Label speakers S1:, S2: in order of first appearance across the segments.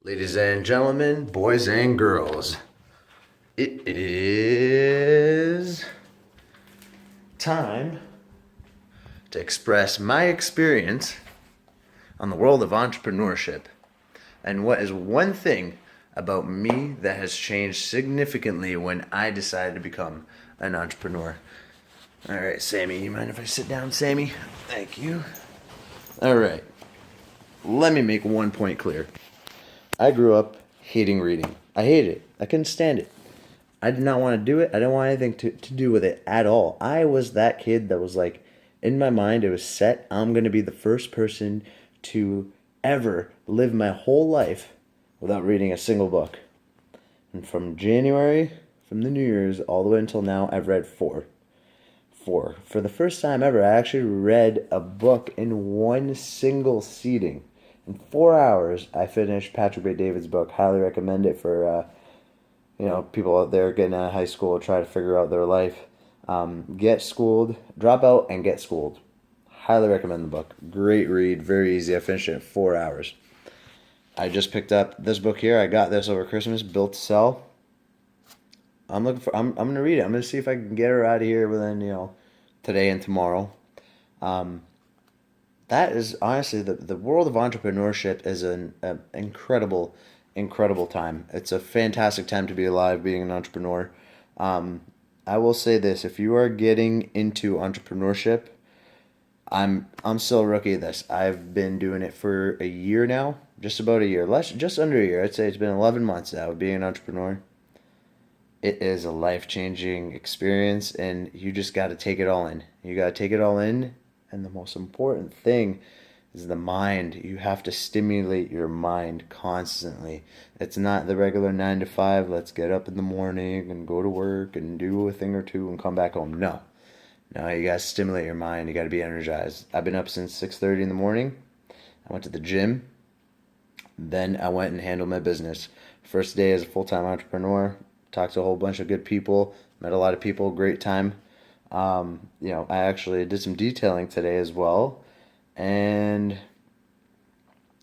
S1: Ladies and gentlemen, boys and girls, it is time to express my experience on the world of entrepreneurship and what is one thing about me that has changed significantly when I decided to become an entrepreneur. All right, Sammy, you mind if I sit down, Sammy? Thank you. All right, let me make one point clear. I grew up hating reading. I hated it. I couldn't stand it. I did not want to do it. I didn't want anything to do with it at all. I was that kid that was like, in my mind, it was set. I'm going to be the first person to ever live my whole life without reading a single book. And from January, from the New Year's, all the way until now, I've read four. For the first time ever, I actually read a book in one single seating. In 4 hours, I finished Patrick Bet-David's book. Highly recommend it for people out there getting out of high school, try to figure out their life. Get schooled, drop out, and get schooled. Highly recommend the book. Great read, very easy. I finished it in 4 hours. I just picked up this book here. I got this over Christmas, Built to Sell. I'm gonna read it. I'm gonna see if I can get her out of here within today and tomorrow. That is honestly the world of entrepreneurship is an incredible, incredible time. It's a fantastic time to be alive, being an entrepreneur. I will say this: if you are getting into entrepreneurship, I'm still a rookie at this. I've been doing it for a year now, just about a year, just under a year. I'd say it's been 11 months now of being an entrepreneur. It is a life-changing experience, and you just got to take it all in. You got to take it all in, and the most important thing is the mind. You have to stimulate your mind constantly. It's not the regular 9 to 5, let's get up in the morning and go to work and do a thing or two and come back home. No. No, you got to stimulate your mind. You got to be energized. I've been up since 6:30 in the morning. I went to the gym. Then I went and handled my business. First day as a full-time entrepreneur. Talked to a whole bunch of good people. Met a lot of people. Great time. I actually did some detailing today as well. And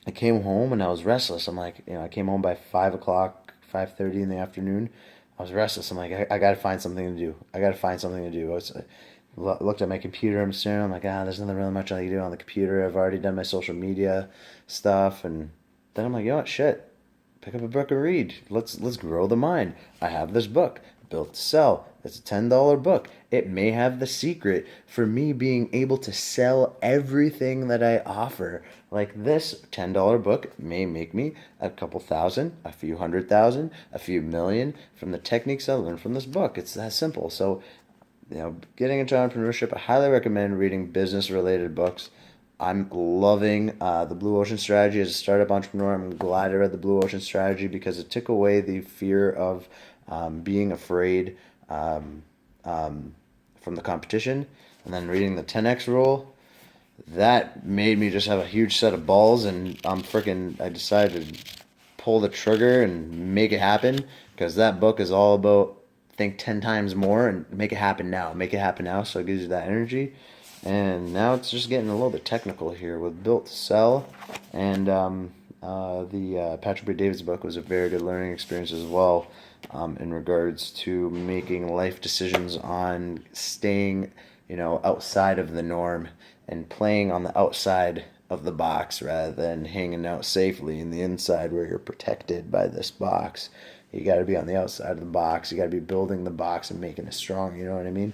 S1: I came home and I was restless. I'm like, I came home by 5 o'clock, 5:30 in the afternoon. I was restless. I'm like, I got to find something to do. I got to find something to do. I looked at my computer. I'm staring. I'm like, there's nothing really much I can do on the computer. I've already done my social media stuff. And then I'm like, shit. Pick up a book and read. Let's grow the mind. I have this book, Built to Sell. It's a $10 book. It may have the secret for me being able to sell everything that I offer. Like this $10 book may make me a couple thousand, a few 100,000, a few million from the techniques I learned from this book. It's that simple. So, getting into entrepreneurship, I highly recommend reading business-related books. I'm loving the Blue Ocean Strategy as a startup entrepreneur. I'm glad I read the Blue Ocean Strategy because it took away the fear of being afraid from the competition. And then reading the 10X rule, that made me just have a huge set of balls, and I decided to pull the trigger and make it happen because that book is all about think 10 times more and make it happen now. Make it happen now, so it gives you that energy. And now it's just getting a little bit technical here with Built to Sell. And the Patrick Bet-David's book was a very good learning experience as well in regards to making life decisions on staying, outside of the norm and playing on the outside of the box rather than hanging out safely in the inside where you're protected by this box. You got to be on the outside of the box. You got to be building the box and making it strong. You know what I mean?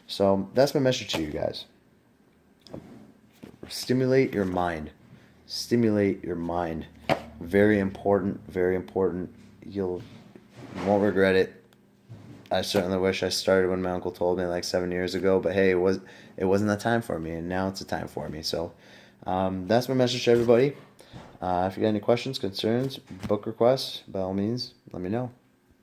S1: So that's my message to you guys. Stimulate your mind. Stimulate your mind. Very important. Very important. You won't regret it. I certainly wish I started when my uncle told me like 7 years ago. But hey, it wasn't that time for me, and now it's a time for me. So that's my message to everybody. If you got any questions, concerns, book requests, by all means, let me know.